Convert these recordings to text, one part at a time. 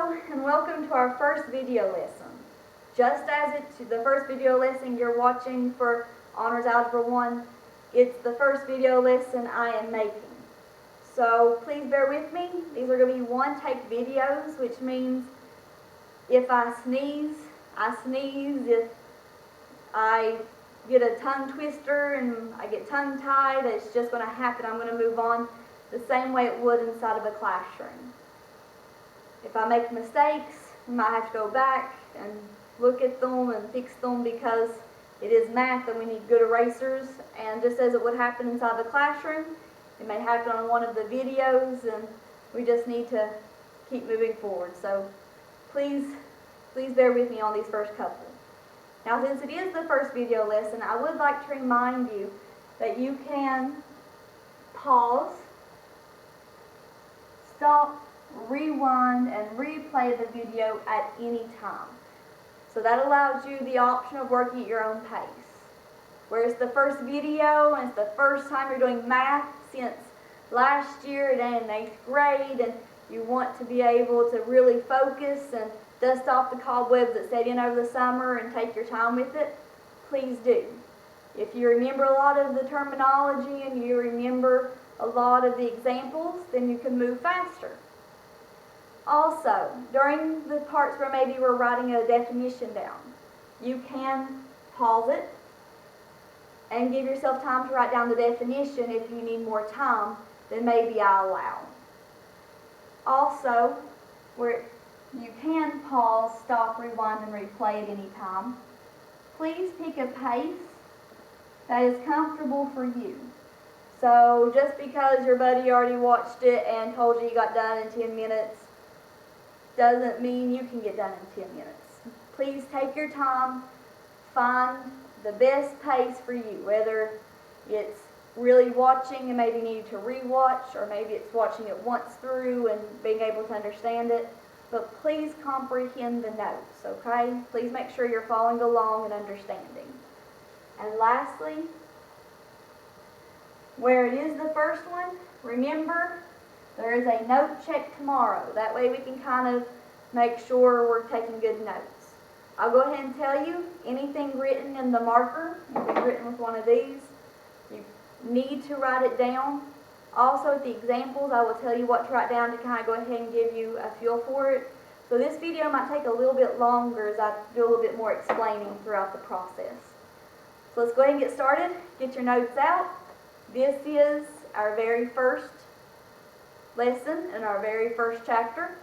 Hello and welcome to our first video lesson. Just as it's the first video lesson you're watching for Honors Algebra 1, it's the first video lesson I am making. So please bear with me. These are going to be one-take videos, which means if I sneeze, I sneeze. If I get a tongue twister and I get tongue-tied, it's just going to happen. I'm going to move on the same way it would inside of a classroom. If I make mistakes, we might have to go back and look at them and fix them because it is math and we need good erasers. And just as it would happen inside the classroom, it may happen on one of the videos, and we just need to keep moving forward. So please bear with me on these first couple. Now, since it is the first video lesson, I would like to remind you that you can pause, stop, rewind, and replay the video at any time. So that allows you the option of working at your own pace. Whereas the first video, and it's the first time you're doing math since last year and in 8th grade, and you want to be able to really focus and dust off the cobwebs that set in over the summer and take your time with it, please do. If you remember a lot of the terminology and you remember a lot of the examples, then you can move faster. Also, during the parts where maybe we're writing a definition down, you can pause it and give yourself time to write down the definition. If you need more time, then maybe I'll allow. Also, where you can pause, stop, rewind, and replay at any time, please pick a pace that is comfortable for you. So just because your buddy already watched it and told you got done in 10 minutes, doesn't mean you can get done in 10 minutes. Please take your time, find the best pace for you, whether it's really watching and maybe needing to rewatch, or maybe it's watching it once through and being able to understand it. But please comprehend the notes, okay? Please make sure you're following along and understanding. And lastly, where it is the first one, remember, there is a note check tomorrow. That way we can kind of make sure we're taking good notes. I'll go ahead and tell you, anything written in the marker, if it's written with one of these, you need to write it down. Also, with the examples, I will tell you what to write down to kind of go ahead and give you a feel for it. So this video might take a little bit longer as I do a little bit more explaining throughout the process. So let's go ahead and get started. Get your notes out. This is our very first lesson in our very first chapter.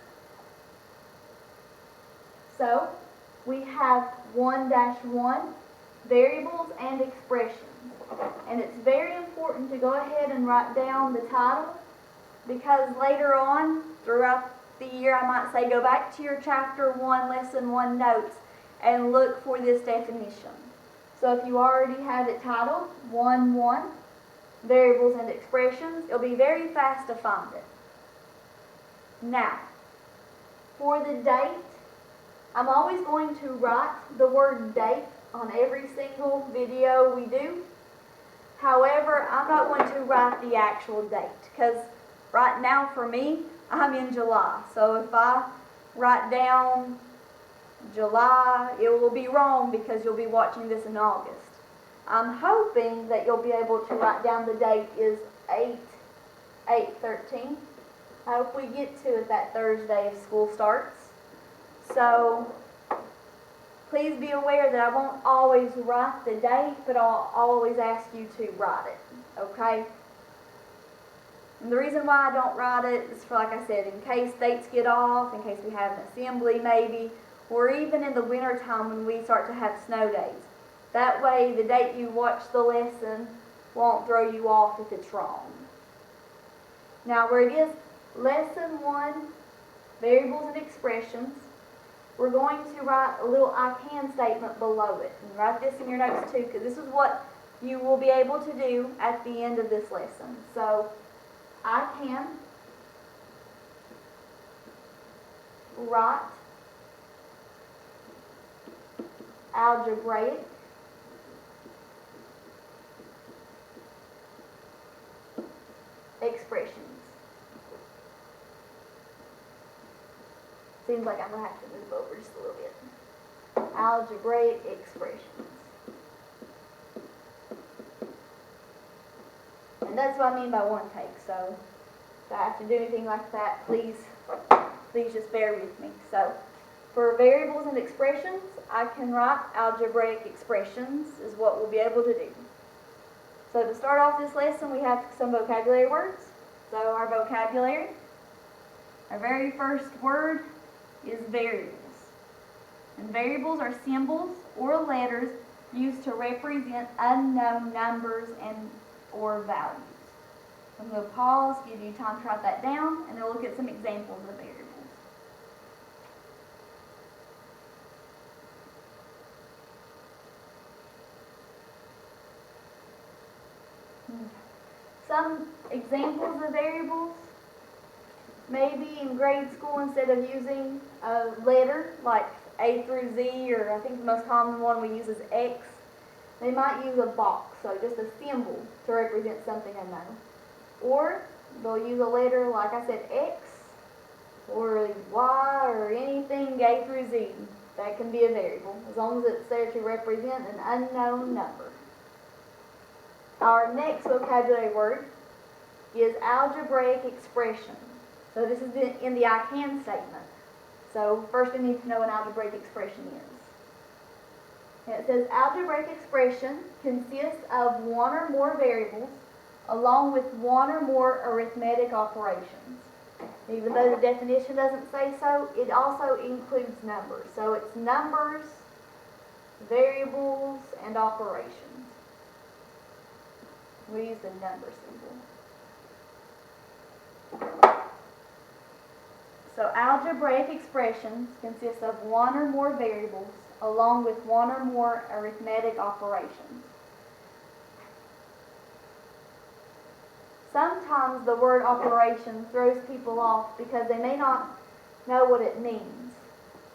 So we have 1-1, variables and expressions. And it's very important to go ahead and write down the title, because later on throughout the year I might say go back to your chapter 1, lesson 1 notes and look for this definition. So if you already have it titled 1-1, variables and expressions, it'll be very fast to find it. Now, for the date, I'm always going to write the word date on every single video we do. However, I'm not going to write the actual date, because right now for me, I'm in July. So if I write down July, it will be wrong because you'll be watching this in August. I'm hoping that you'll be able to write down the date is 8/13. I hope we get to it that Thursday if school starts. So please be aware that I won't always write the date, but I'll always ask you to write it, okay? And the reason why I don't write it is for, like I said, in case dates get off, in case we have an assembly maybe, or even in the winter time when we start to have snow days. That way the date you watch the lesson won't throw you off if it's wrong. Now where it is lesson 1, variables and expressions, we're going to write a little I can statement below it. And write this in your notes too, because this is what you will be able to do at the end of this lesson. So, I can write algebraic expressions. Seems like I'm going to have to move over just a little bit. Algebraic expressions. And that's what I mean by one take. So if I have to do anything like that, please just bear with me. So for variables and expressions, I can write algebraic expressions is what we'll be able to do. So to start off this lesson, we have some vocabulary words. So our vocabulary, our very first word is variables. And variables are symbols or letters used to represent unknown numbers and or values. I'm going to pause, give you time to write that down, and then we'll look at some examples of variables. Some examples of variables, maybe in grade school, instead of using a letter like A through Z, or I think the most common one we use is X, they might use a box, so just a symbol to represent something unknown. Or they'll use a letter, like I said, X, or Y, or anything A through Z. That can be a variable, as long as it's there to represent an unknown number. Our next vocabulary word is algebraic expression. So this is in the I can statement. So first we need to know what an algebraic expression is. And it says algebraic expression consists of one or more variables along with one or more arithmetic operations. Even though the definition doesn't say so, it also includes numbers. So it's numbers, variables, and operations. We use the number symbol. So algebraic expressions consist of one or more variables along with one or more arithmetic operations. Sometimes the word operation throws people off because they may not know what it means.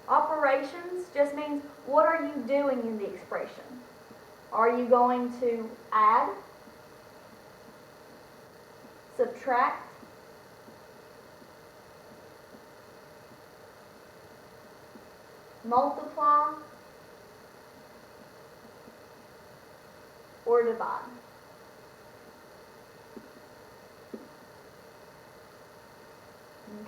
Operations just means, what are you doing in the expression? Are you going to add, subtract, multiply, or divide?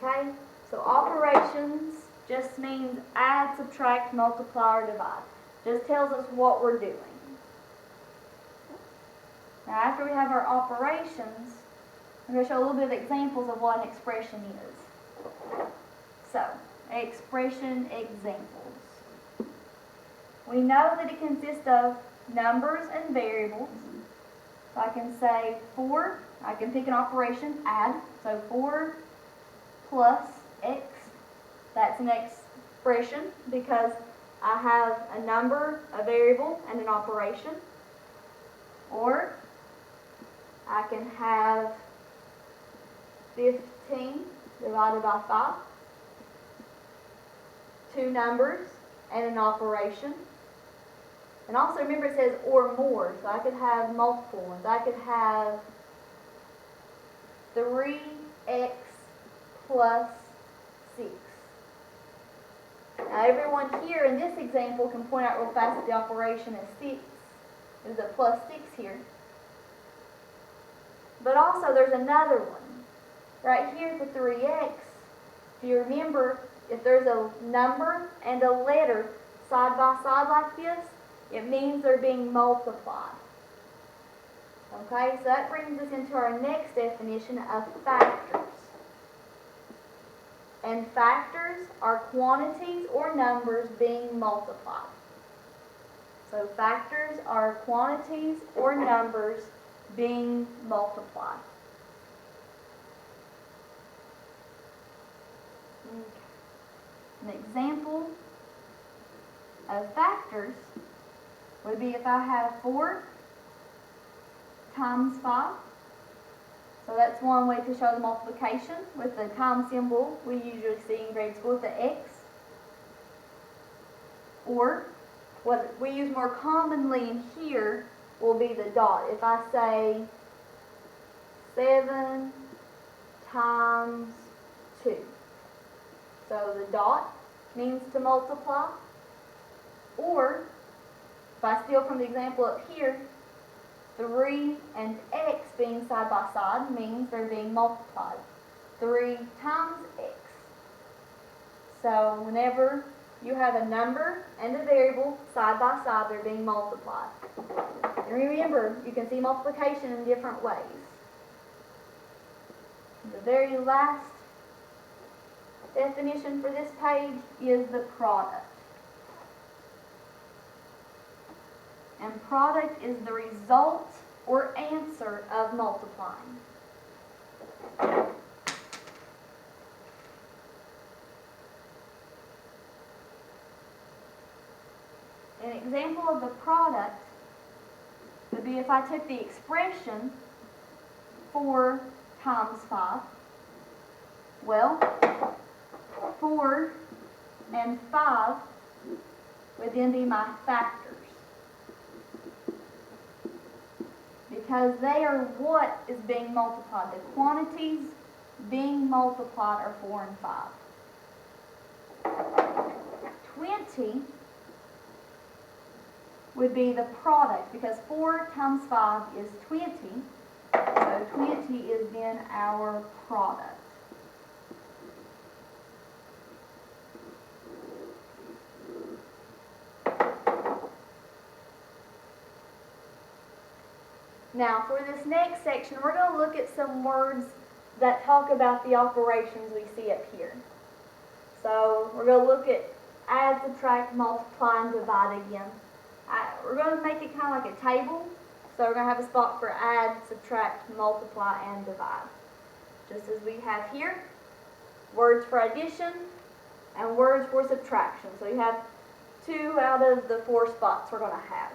Okay, so operations just means add, subtract, multiply, or divide. Just tells us what we're doing. Now after we have our operations, I'm going to show a little bit of examples of what an expression is. So, expression examples. We know that it consists of numbers and variables. So I can say 4, I can pick an operation, add. So 4 plus x, that's an expression because I have a number, a variable, and an operation. Or I can have 15 divided by 5, 2 numbers and an operation. And also remember it says or more, so I could have multiple ones. I could have 3x plus 6. Now everyone here in this example can point out real fast that the operation is 6. There's a plus 6 here. But also there's another one. Right here for 3x, if you remember, if there's a number and a letter side by side like this, it means they're being multiplied. Okay, so that brings us into our next definition of factors. And factors are quantities or numbers being multiplied. So factors are quantities or numbers being multiplied. An example of factors would be if I have 4 times 5. So that's one way to show the multiplication with the times symbol we usually see in grade school with the X. Or what we use more commonly in here will be the dot. If I say 7 times 2. So the dot means to multiply. Or, if I steal from the example up here, 3 and x being side by side means they're being multiplied. 3 times x. So whenever you have a number and a variable side by side, they're being multiplied. And remember, you can see multiplication in different ways. The very last definition for this page is the product. And product is the result or answer of multiplying. An example of the product would be if I took the expression 4 times 5. Well, 4 and 5 would then be my factors, because they are what is being multiplied. The quantities being multiplied are 4 and 5. 20 would be the product, because 4 times 5 is 20, so 20 is then our product. Now, for this next section, we're going to look at some words that talk about the operations we see up here. So, we're going to look at add, subtract, multiply, and divide again. We're going to make it kind of like a table. So, we're going to have a spot for add, subtract, multiply, and divide. Just as we have here, words for addition and words for subtraction. So, you have 2 out of the 4 spots we're going to have.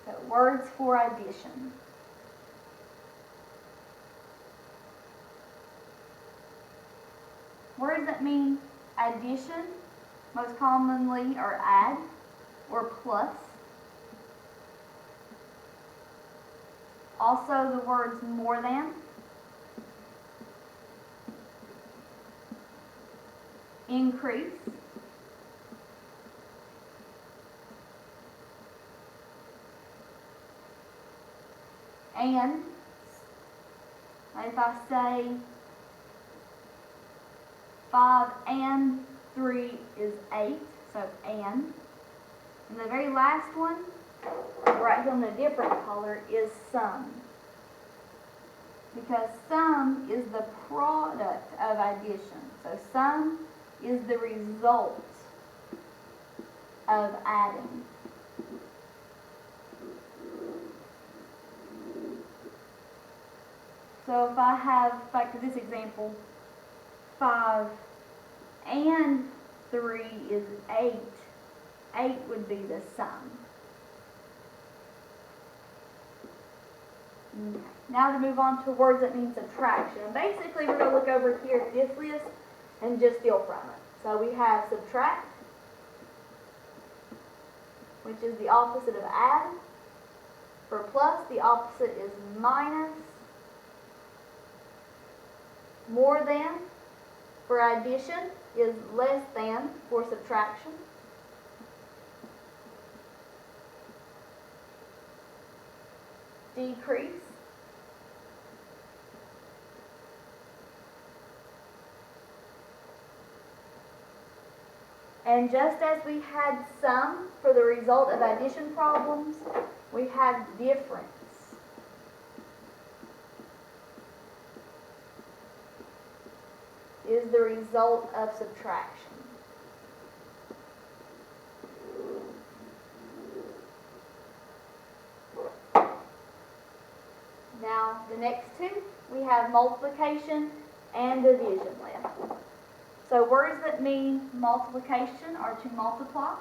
So, words for addition. Words that mean addition most commonly are add or plus. Also the words more than, increase, and if I say 5 and 3 is 8, so and the very last one, right here in a different color, is sum. Because sum is the product of addition. So sum is the result of adding. So if I have, back to this example, 5 and 3 is 8. 8 would be the sum. Okay. Now to move on to words that mean subtraction. And basically we're going to look over here at this list and just steal from it. So we have subtract, which is the opposite of add. For plus, the opposite is minus. More than for addition is less than for subtraction. Decrease. And just as we had sum for the result of addition problems, we have difference. Is the result of subtraction. Now, the next two, we have multiplication and division left. So words that mean multiplication are to multiply,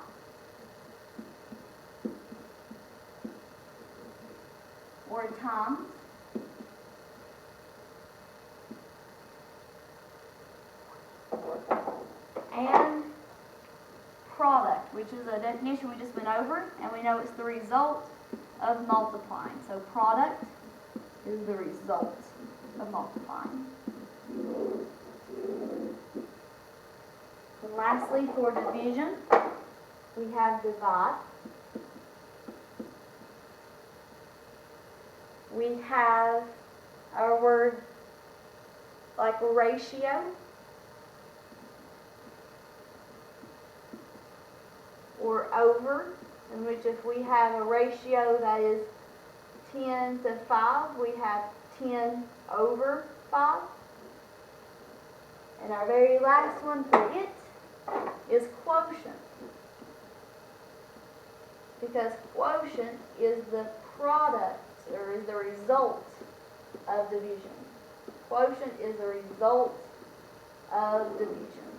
or times, and product, which is a definition we just went over, and we know it's the result of multiplying. So product is the result of multiplying. And lastly, for division, we have divide. We have our word like ratio, or over, in which if we have a ratio that is 10 to 5, we have 10 over 5. And our very last one for it is quotient, because quotient is the product, or is the result of division. Quotient is the result of division.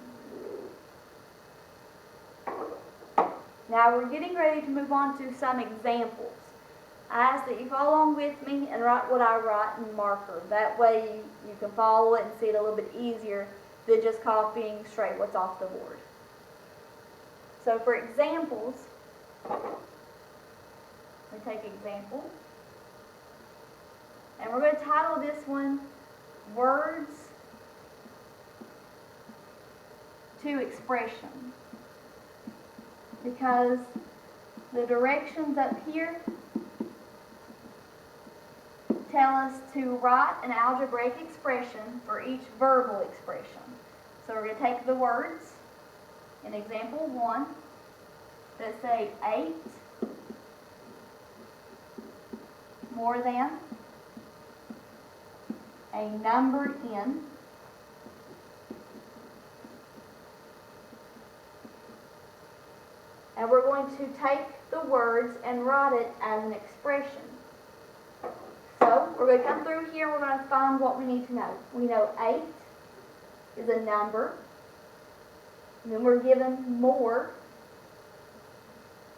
Now we're getting ready to move on to some examples. I ask that you follow along with me and write what I write in marker. That way you can follow it and see it a little bit easier than just copying straight what's off the board. So for examples, we take example, and we're going to title this one Words to Expression, because the directions up here tell us to write an algebraic expression for each verbal expression. So we're going to take the words in example 1 that say 8 more than a number in and we're going to take the words and write it as an expression. So we're going to come through here, we're going to find what we need to know. We know 8 is a number, and then we're given more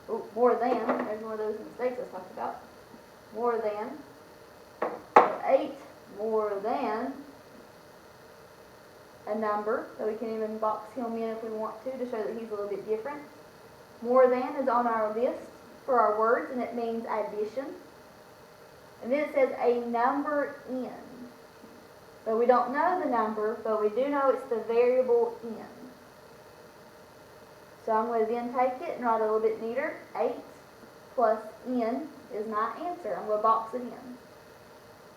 than, there's one of those mistakes I talked about, more than, so 8 more than a number, so we can even box him in if we want to show that he's a little bit different. More than is on our list for our words, and it means addition. And then it says a number in. So we don't know the number, but we do know it's the variable in. So I'm going to then take it and write it a little bit neater. 8 plus n is my answer. I'm going to box it in.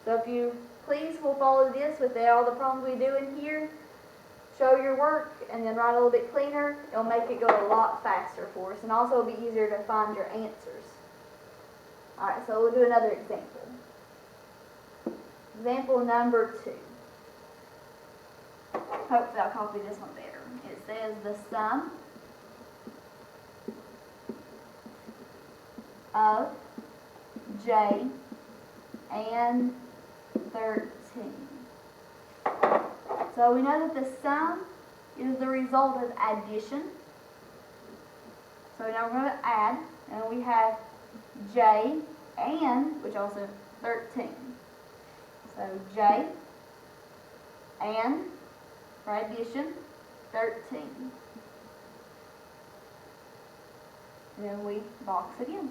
So if you please will follow this with all the problems we do in here, show your work, and then write a little bit cleaner. It'll make it go a lot faster for us, and also it'll be easier to find your answers. Alright, so we'll do another example. Example number 2. Hopefully I'll copy this one better. It says the sum of J and 13. So we know that the sum is the result of addition. So now we're going to add, and we have J and, which also 13. So J and, for addition, 13. And then we box it in.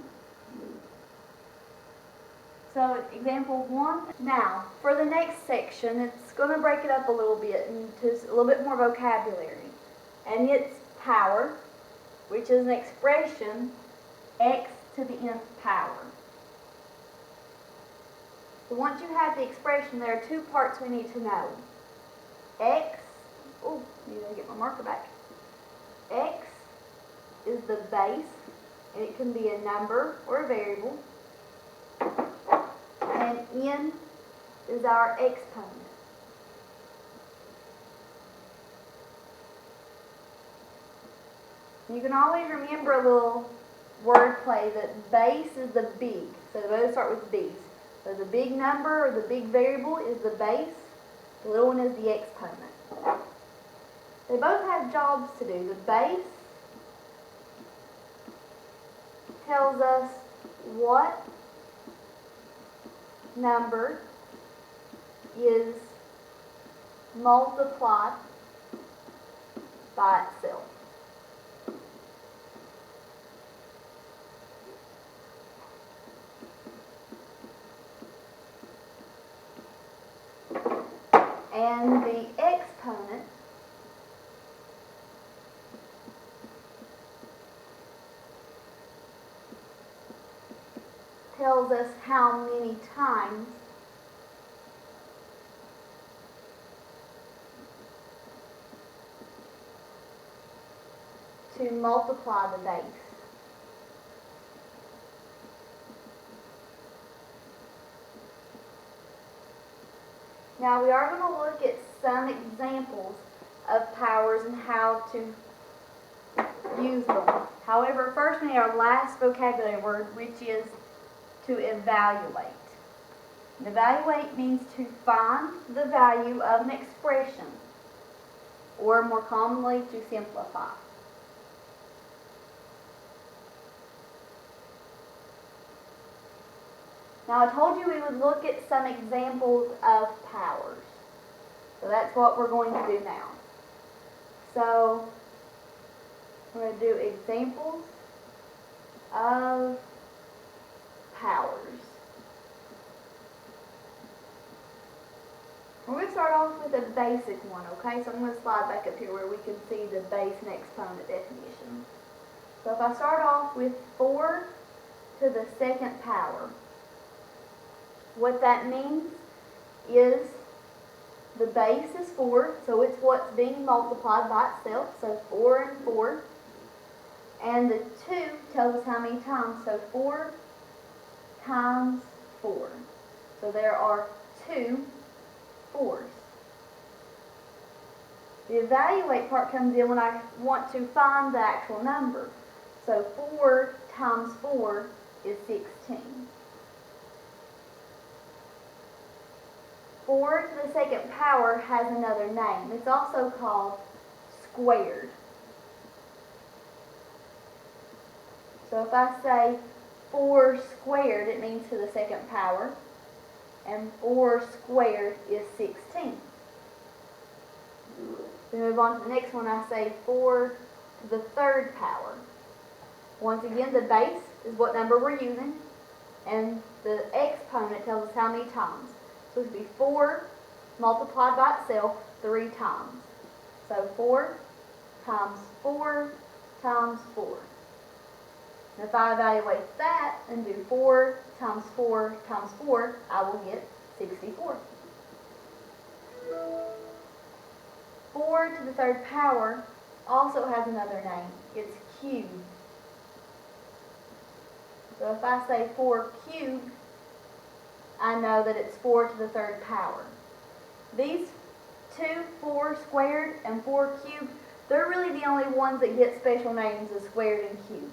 So example 1. Now, for the next section, it's going to break it up a little bit into a little bit more vocabulary. And it's power, which is an expression, x to the nth power. So once you have the expression, there are two parts we need to know. X, oh, I need to get my marker back. X is the base, and it can be a number or a variable. And n is our exponent. You can always remember a little word play that base is the big. So they both start with B's. So the big number or the big variable is the base. The little one is the exponent. They both have jobs to do. The base tells us what number is multiplied by itself. And the exponent tells us how many times to multiply the base. Now we are going to look at some examples of powers and how to use them. However, first we need our last vocabulary word, which is to evaluate. And evaluate means to find the value of an expression, or more commonly, to simplify. Now I told you we would look at some examples of powers. So that's what we're going to do now. So we're going to do examples of powers. We're going to start off with a basic one, okay? So I'm going to slide back up here where we can see the base and exponent definition. So if I start off with 4 to the second power, what that means is the base is 4, so it's what's being multiplied by itself, so 4 and 4. And the 2 tells us how many times, so 4 times 4. So there are 2 4s. The evaluate part comes in when I want to find the actual number. So 4 times 4 is 16. 4 to the second power has another name. It's also called squared. So if I say 4 squared, it means to the second power. And 4 squared is 16. Then move on to the next one. I say 4 to the third power. Once again, the base is what number we're using, and the exponent tells us how many times. So it would be 4 multiplied by itself 3 times. So 4 times 4 times 4. And if I evaluate that and do 4 times 4 times 4, I will get 64. 4 to the third power also has another name. It's cubed. So if I say 4 cubed, I know that it's 4 to the third power. These two, 4 squared and 4 cubed, they're really the only ones that get special names as squared and cubed.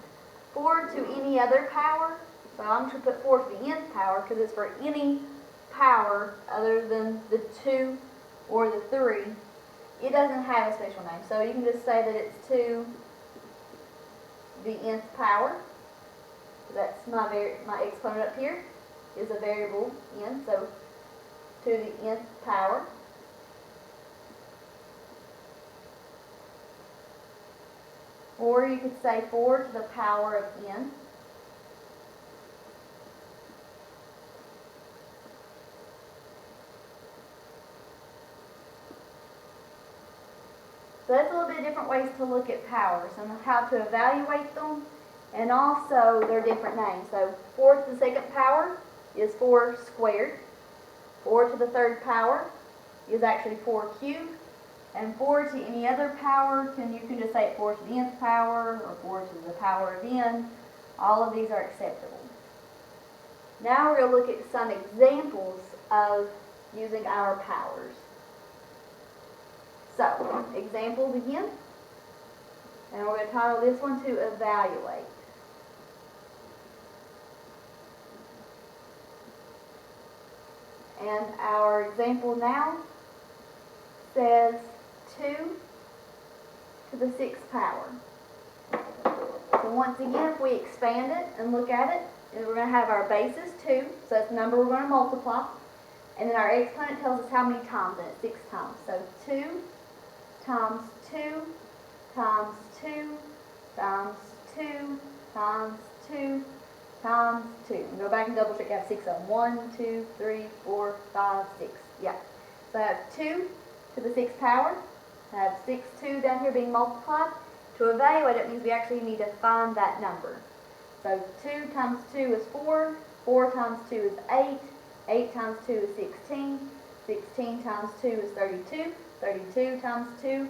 4 to any other power, so I'm going to put 4 to the nth power because it's for any power other than the 2 or the 3. It doesn't have a special name, so you can just say that it's 2 the nth power. That's my exponent up here is a variable n, so to the nth power. Or you could say 4 to the power of n. So that's a little bit different ways to look at powers and how to evaluate them, and also their different names. So 4 to the second power is 4 squared. 4 to the third power is actually 4 cubed. And 4 to any other power, you can just say 4 to the nth power or 4 to the power of n. All of these are acceptable. Now we're going to look at some examples of using our powers. So, examples again. And we're going to title this one to evaluate. And our example now says 2 to the 6th power. So once again, if we expand it and look at it, we're going to have our base is 2, so that's the number we're going to multiply. And then our exponent tells us how many times, and it's 6 times. So 2 times 2 times 2 times 2 times 2 times 2. And go back and double check. I have 6 of them. 1, 2, 3, 4, 5, 6. Yeah. So I have 2 to the 6th power. I have 6, 2 down here being multiplied. To evaluate it means we actually need to find that number. So 2 times 2 is 4. 4 times 2 is 8. 8 times 2 is 16. 16 times 2 is 32. 32 times 2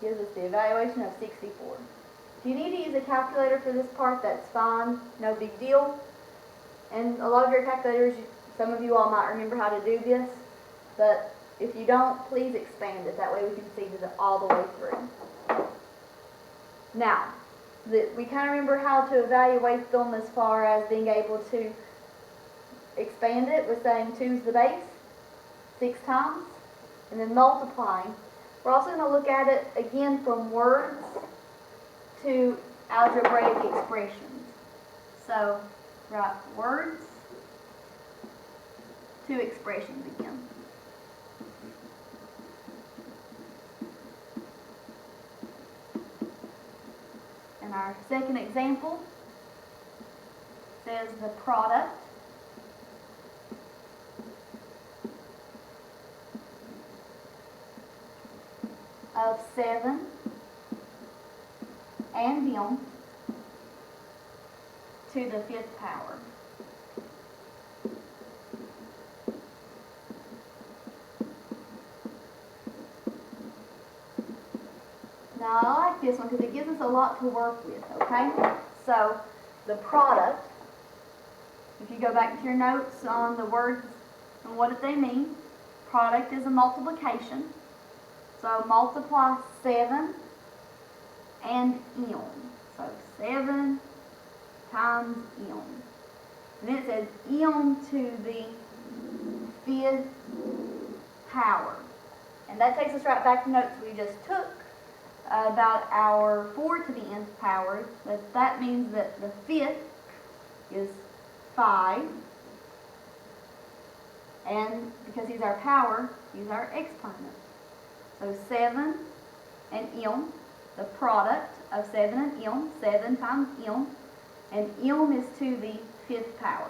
gives us the evaluation of 64. If you need to use a calculator for this part, that's fine, no big deal. And a lot of your calculators, some of you all might remember how to do this, but if you don't, please expand it. That way we can see it all the way through. Now, we kind of remember how to evaluate them as far as being able to expand it with saying 2 is the base 6 times, and then multiplying. We're also going to look at it again from words to algebraic expressions. So, write words to expressions again. And our second example says the product of 7 and m to the 5th power. Now I like this one because it gives us a lot to work with, okay? So the product, if you go back to your notes on the words and what they mean, product is a multiplication. So multiply 7 and m. So 7 times m. And it says m to the 5th power. And that takes us right back to notes we just took about our 4 to the nth power. But that means that the 5th is 5. And because he's our power, he's our exponent. So 7 and m, the product of 7 and m, 7 times m, and m is to the 5th power.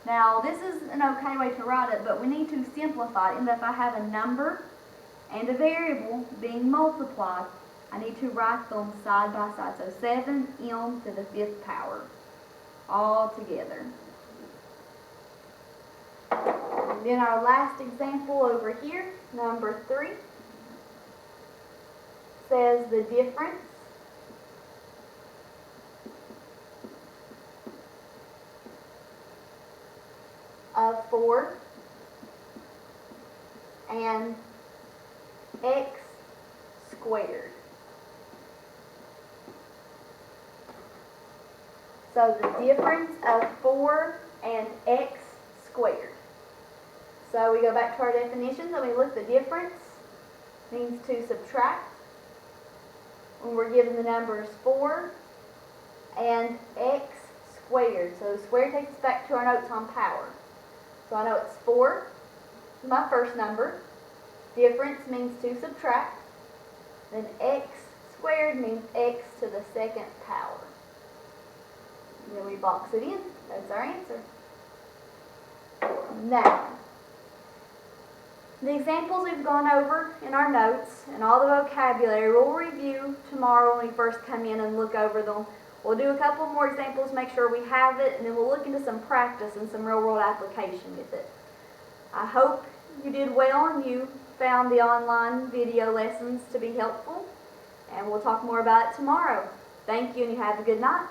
Now this is an okay way to write it, but we need to simplify it in that if I have a number and a variable being multiplied, I need to write them side by side. So 7m to the 5th power, all together. And then our last example over here, number 3. Says the difference of 4 and x squared. So the difference of 4 and x squared. So we go back to our definitions and we look, the difference means to subtract when we're given the numbers 4 and x squared. So squared takes us back to our notes on power. So I know it's 4, my first number. Difference means to subtract. Then x squared means x to the 2nd power. And then we box it in. That's our answer. Now, the examples we've gone over in our notes and all the vocabulary we'll review tomorrow when we first come in and look over them. We'll do a couple more examples, make sure we have it, and then we'll look into some practice and some real-world application with it. I hope you did well and you found the online video lessons to be helpful, and we'll talk more about it tomorrow. Thank you and you have a good night.